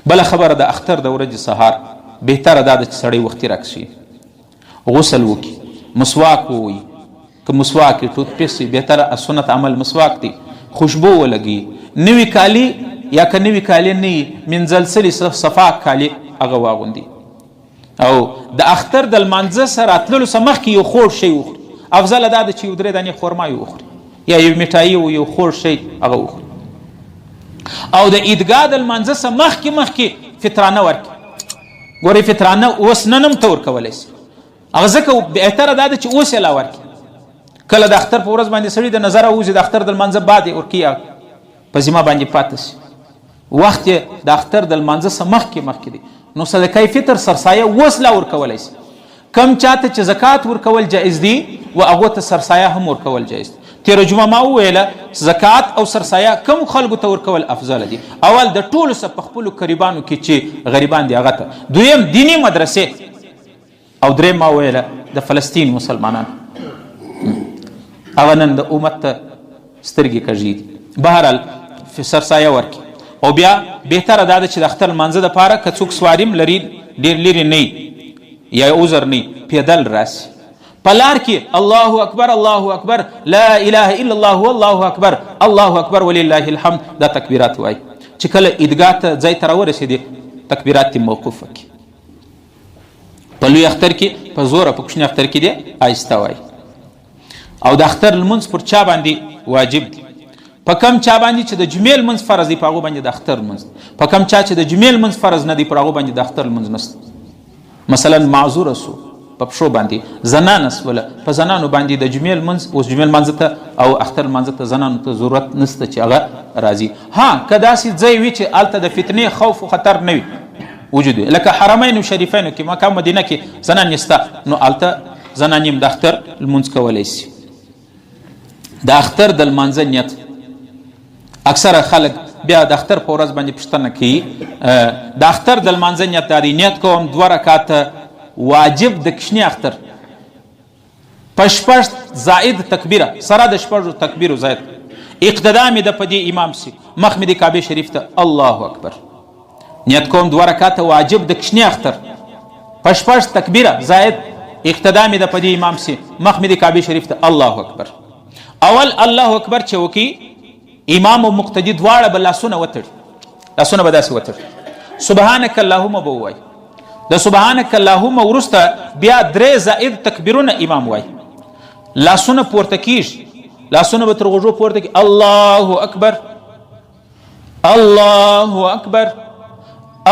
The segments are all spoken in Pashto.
بله خبره د اختر د ورځې سهار بهتره دا ده چې سړی وختي راکشي، غسل وکړي، مسواک ووایي، که مسواک یې ټوت پیسټ بهتره سنت عمل مسواک دی، خوشبو ولګي، نوي کالي یا که نوي کالي نه وي منځل سلي صفا کالي هغه واغوندي. او د اختر د لمانځه سره راتللو څخه مخکې یو خوږ شی وخوري. افضله دا ده چې یو 3 دانې خرما وخوري یا یو میټایي و یو خوږ شی هغه وخوري. او د عیدګاه د لمانځه څخه مخکې فطرانه ورکړي. ګورئ فطرانه اوس نن هم ته ورکولی شي، هغه ځکه بهتره دا ده چې اوس یې لا ورکړي. کله د اختر په ورځ باندې سړي د نظره ووځي د اختر د لمانځه بعد یې ورکوي په ذمه باندې پاته شي، وخت یې د اختر د لمانځه څخه مخکې دی. نو صدقه فطر سرسایه اوس لا ورکولی شي. کم چاته چې زکات ورکول جایز دي و هغو ته سرسایه هم ورکول جایز دي. تېره جمعه ما وویله زکات او سرسایه کم خلکو ته ورکول افضله دي. اول د ټولو څه په خپلو قریبانو کې چې غریبان دي هغه ته، دویم دیني مدرسې، او دریم ما وویله د فلسطین مسلمانان هغه نن د امت ته سترګې کږي دي. بهرحال سرسایه ورکړي. او بیا بهتره دا ده چې د اختر لمانځه دپاره که څوک سواریم لري ډېر لرې نه یا عذر نه پیدل راسي په لار کې الله اکبر الله اکبر لا اله الا الله والله اکبر الله اکبر ولله الحمد دا تکبیرات وایي. چې کله عیدګاه ته ځای ته راورسېدې تکبیرات یې موقوف کړي. په لوی اختر کې په زوره په کوچني اختر کې دې آهسته وایي. او د اختر لمونځ پر چا باندې واجب دی؟ په کم چا باندې چې د جمعې لمونځ فرض دی په هغو باندې د اختر لمونځ، په کم چا چې د جمعې لمونځ فرض نه دی پر هغو باندې د اختر لمونځ نشته. مثلا معذوره سو په پښو باندې، زنانه سوله په زنانو باندې د جمعې لمونځ، اوس جمعې لمانځه ته او اختر لمانځه ته زنانو ته ضرورت نشته چې هغه راځي. ها که داسې ځای وي چې هلته د فتنې خوف و خطر نه وي وجود وي، لکه حرمینو شریفینو کې مکه مدینه کې زنانې شته، نو هلته زنانې هم د اختر لمونځ کولی شي. د اختر د لمانځه نیت اکثره خلک بیا د اختر په ورځ باندې پوښتنه کوي د اختر د لمانځه نیت دا دی نیت کوم 2 رکعاته واجب د کشني اختر په 6 زائد تکبیره سره د 6 تکبیرو زائد اقتدا مې د په دې امام سي مخ مې د کعبې شریف ته الله اکبر نیت کوم 2 رکعاته واجب د کشني اختر په 6 تکبیره زائد اقتدا مې د په دې امام سي مخ مې د کعبې شریف ته الله اکبر. اول الله اکبر چې وکي امام او مقتدی دواړه به لاسونه وتړي، لاسونه به داسې وتړي، سبحانک اللهم به ووایي. د سبحانک اللهم وروسته بیا 3 زائد تکبیرونه امام وایي. لاسونه پورته کیږي، لاسونه به تر غوږو پورته کیږي، الله اکبر الله اکبر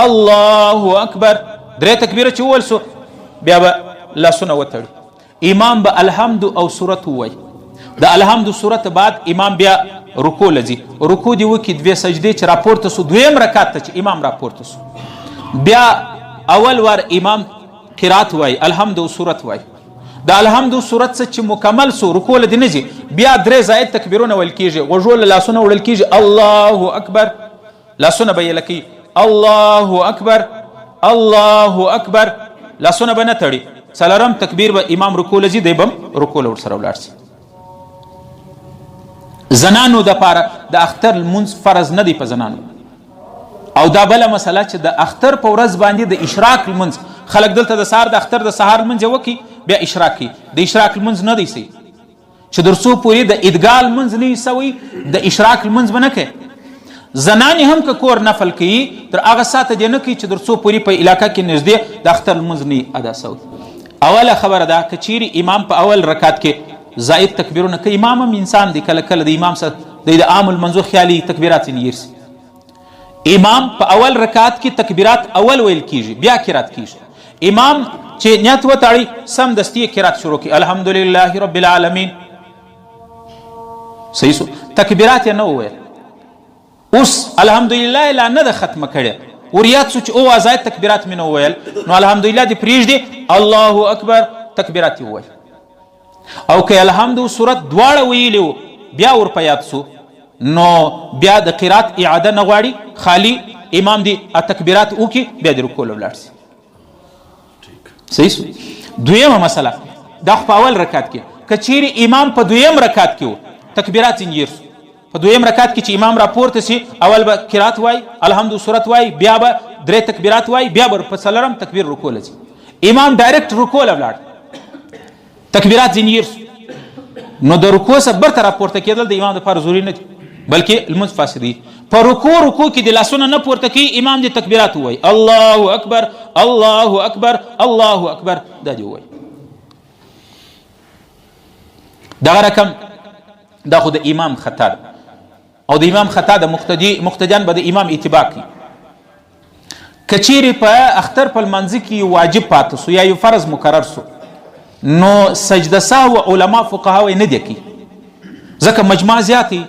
الله اکبر. 3 تکبیره چې وویل سو بیا به لاسونه وتړي. امام به الحمد او سورت ووایي. د الحمد سورت بعد امام بیا رکوع لځي، رکوع دی وکي 2 سجدې چې راپورته سو، 2م رکعت ته چې امام راپورته سو بیا اول وار امام قرات وای الحمد او سورت وای. د الحمد او سورت څخه چې مکمل سو رکوع لدی نه جي بیا 3 زائد تکبیرونه ول کیږي، غوږول لاسونه وړل کیږي، الله اکبر لاسونه به لکی الله اکبر الله اکبر لاسونه به نه تړي. څلورم تکبیر به امام رکوع لځي دی بم رکوع ور سره ولاړ شي. زنانو د پاره د اختر لمونځ فرض نه دی په زنانو. او دا بله مسله چې د اختر په ورځ باندې د اشراق لمونځ خلک دلته د سهار د اختر د سهار لمونځ وکي بیا اشراق کوي، د اشراق لمونځ نه دی صحیح چې در څو پورې د عیدګاه لمونځ نه وي سوی د اشراق لمونځ به نه کوي. زنانې هم که کور نفل کوي تر هغه ساعته دې نه کوي چې در څو پورې په علاقه کې نږدې د اختر لمونځ نه ادا سوی. اوله خبره ده که چیرې امام په اول رکعت کې زائد تکبیرونه کوي، امام هم انسان دی، کله کله د امام سره د عام المنظور خیالي تکبیرات یې یرسي. امام په اول رکعت کې تکبیرات اول ویل کیږي بیا قرات کیږي. امام چې نیت وتاړي سم دستی قرات شروع کی الحمدلله رب العالمین صحیح سو تکبیرات نه ویل. اوس الحمدلله لا نه ختمه کړي وريات سوچ او زائد تکبیرات مې نه ویل نو الحمدلله دې پریږدي الله اکبر تکبیرات ویل. او که الحمد او سورت دواړه ویلو بیا ور پیات سو نو بیا د قرات اعاده نه غواړي، خالی امام دی تکبیرات وکي بیا د رکوع ولاړ شي. صحیح سو. دویمه مسله دا په اول رکعت کې کچيري امام په دویم رکعت کې تکبیرات یې په دویم رکعت کې چې امام را پورته سي اول به قرات وای الحمد سورت وای بیا به 3 تکبیرات وای بیا به په څلورم تکبیر رکوع لځي. امام ډایرکټ رکوع له ولاړ تکبیرات ځینې هیر نو د رکوع څخه برته راپورته کېدل د امام دپاره ضروري نه دي بلکې لمونځ فاسد دی. په رکوع کې د لاسونه نه پورته کوي امام د تکبیرات ووایي الله اکبر الله اکبر الله اکبر دا دې ووایي. دغه رقم دا خو د امام خطا ده او د امام خطا د مقتدیان به د امام اتباع کوي. که چیرې په اختر په لمانځه کې واجب پاته سو یا یو فرض مقرر سو نو سجده سهو علما فقها وایي نه دی کوي ځکه مجمع زیاتې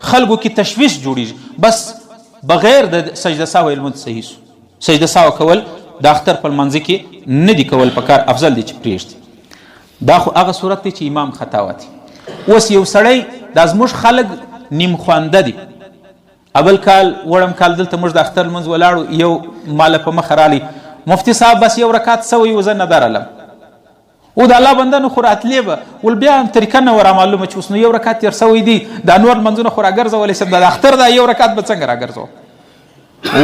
خلکو کې تشویش جوړیږي بس بغیر د سجده سهو لمونځ صحیح سو. سجده سهو کول د اختر په لمانځه کې نه دی کول پکار افضل دی چې پرېږدي. دا خو هغه صورت دی چې امام خطا وتی. اوس یو سړی دا زموږ خلک نیم خوانده دي. اول کال وړم کال دلته موږ د اختر لمونځ ولاړو یو ماله په مخه رالی مفتي صاحب بس یو رکعت سوی و زه نه درلم او د الله بنده نو خو راتلی به ول بیا هم طریقه نه ورا معلومه چې اوس نو یو رکعت تېر سوی دی دا نور لمونځونه خو راګرځولی سم د اختر دا یو رکعت به څنګه راګرځوم.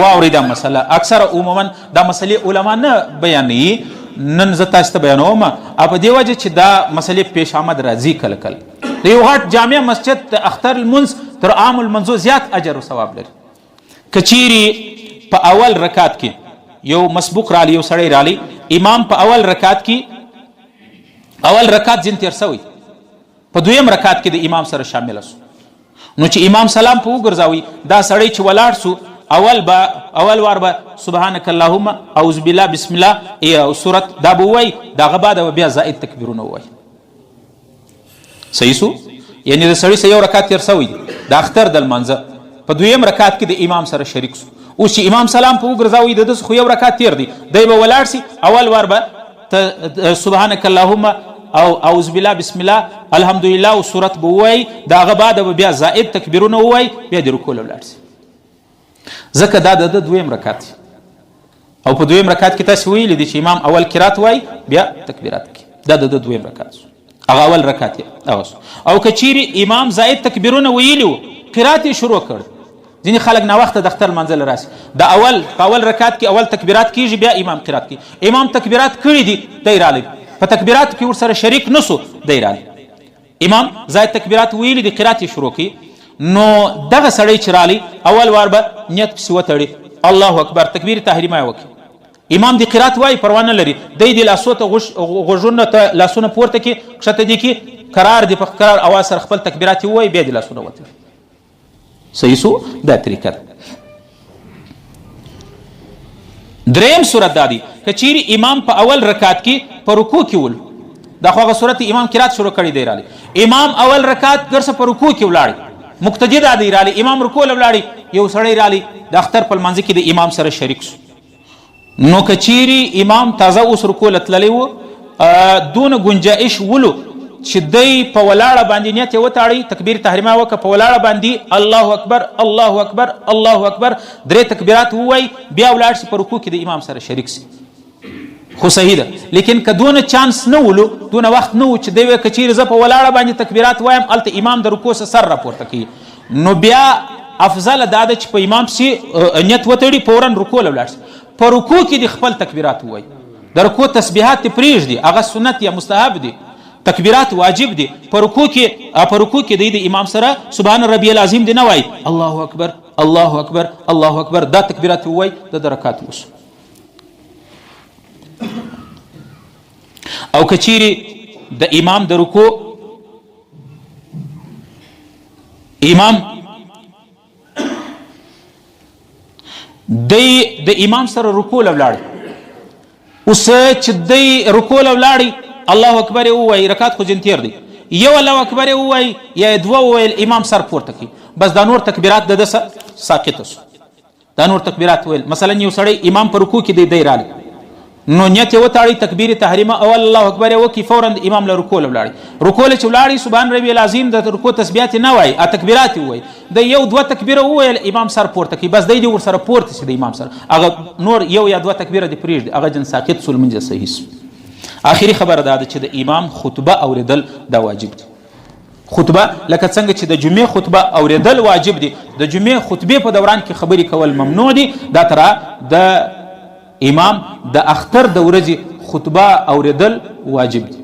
واورئ دا مسله اکثره عموما دا مسلې علما نه بیانوي نن زه تاسو ته بیانوم په دې وجه چې دا مسلې پیش آمد راځي کله کله. د یو غټ جامع مسجد د اختر لمونځ تر عام المنځو زیات اجر او ثواب لري. که چیرې په اول رکعت کې یو مسبوق رالی یو سړی رالی امام په اول رکعت کې اول رکعت ځین تېر سوی په دویم رکعت کې د امام سره شامل سو نو چې امام سلام په وګرځاوي دا سړی چې ولاړ سو اول وار به سبحانك اللهم اعوذ بالله بسم الله سورت دا به ووایي د هغه بعد به بیا زائد تکبیرونه ووایي. صحیح سو یعنی د سړي سه یو رکعت تېر سوی دی د اختر د لمانځه په دویم رکعت کې د امام سره شریک سو. اوس چې امام سلام په وګرځاوي د ده خو یو رکعت تېر دی دی به ولاړ سي اول وار به سبحانك اللهم او اعوذ بالله بسم الله الحمدلله او سورت به ووایي د هغه بعد به بیا زائد تکبیرونه ووایي بیا د رکوع له ولاړ سي ځکه دا د دویم رکعت او په دویم رکعت کې تاسو ویلي دي چې امام اول قرات وایي بیا تکبیرات کوي دا د دویم رکعت هغه اول رکعت او که چیرې امام زائد تکبیرونه ویلي وو قرات یې شروع کړ ځینې خلک ناوخته د اختر لمانځه له راسي د په اول رکعت کې اول تکبیرات کیږي بیا امام قرات کوي. امام تکبیرات کړي دي دی رالی په تکبیراتو کې ورسره شریک نسو دی رالی امام زائد تکبیرات ویلي دي قرات یې شروع کوي نو دغه سړی چې رالی اول وار به نیت پسې وتړي الله اکبر تکبیر تحریمه یې وکړي امام دی قرات وایي پروا نه لري دی د لاسو ته غوږونه ته لاسونه پورته کړي کښته دي کړي قرار دی په قرار اواز سره خپل تکبیرات یې ووایي بیا د لاسونه وتړي. صحیح سو دا طریقه ده. دریم صورت دا دی که چیرې امام په اول رکعت کې په رکوع کې ول دا خو هغه صورت امام قرات شروع کړی دی رالی امام اول رکعت ګرځه په رکوع کې ولاړی مقتدی دا دی رالی امام رکوع له ولاړی یو سړی رالی د اختر په لمانځه کې د امام سره شریک سو نو که چیرې امام تازه اوس رکوع له تللی و دونه گنجایش ولو چې دی په ولاړه باندې نیت یې وتاړي تکبیر تحریمه وکړه په ولاړه باندې الله اکبر الله اکبر الله اکبر 3 تکبیرات ووایي بیا ولاړ شي په رکوع کې د امام سره شریک سي خو صحیح ده. لیکن که دونه چانس نه ولو دونه وخت نه و چې دی وایي که چیرې زه په ولاړه باندې تکبیرات وایم هلته امام د رکوع څخه سر راپورته کوي نو بیا افضل دا ده چې په امام پسې نیت وتړي فورا رکوع له ولاړ شي په رکوع کې د خپل تکبیرات ووایي د رکوع تسبیحات دې پرېږدي هغه سنت یا مستحب دي تکبیرات واجب دي په رکوع کې د امام سره سبحان ربی العظیم دی نه وایي الله اکبر الله اکبر الله اکبر دا تکبیرات ووایي د رکعت وسو. او که چیرې د امام د رکوع امام د امام سره رکوع له ولاړي اوس چې دی رکوع له ولاړي الله اکبر ووایي رکعت خو ځین تېر دی یو الله اکبر ووایي یا دوه وویل امام سر پورته کوي بس دا نور تکبیرات د ده ساقطه سو دا نور تکبیرات ویل مثلا یو سړی امام په رکوع کې دی رالی نو نیت یې وتاړي تکبیر تحریمه اول الله اکبر یې وکړي فورا د امام له رکوع له ولاړي رکوع له چې ولاړي سبحان ربي العظیم د رکوع تسبیحات نه وایي تکبیرات یې ووایي د یو دوه تکبیره وویل امام سر پورته کوي بس دی دې ورسره پورته شي د امام سره هغه نور یو یا دوه تکبیره دې پرېږدي هغه جن ساقط سو لمونځ صحیح سو. آخري خبره دا ده چې د امام خطبه اوریدل دا واجب دي خطبه لکه څنګه چې د جمعې خطبه اوریدل واجب دي، د جمعې خطبې په دوران کې خبرې کول ممنوع دي. دا ترا د امام د اختر د ورځې خطبه اوریدل واجب دي.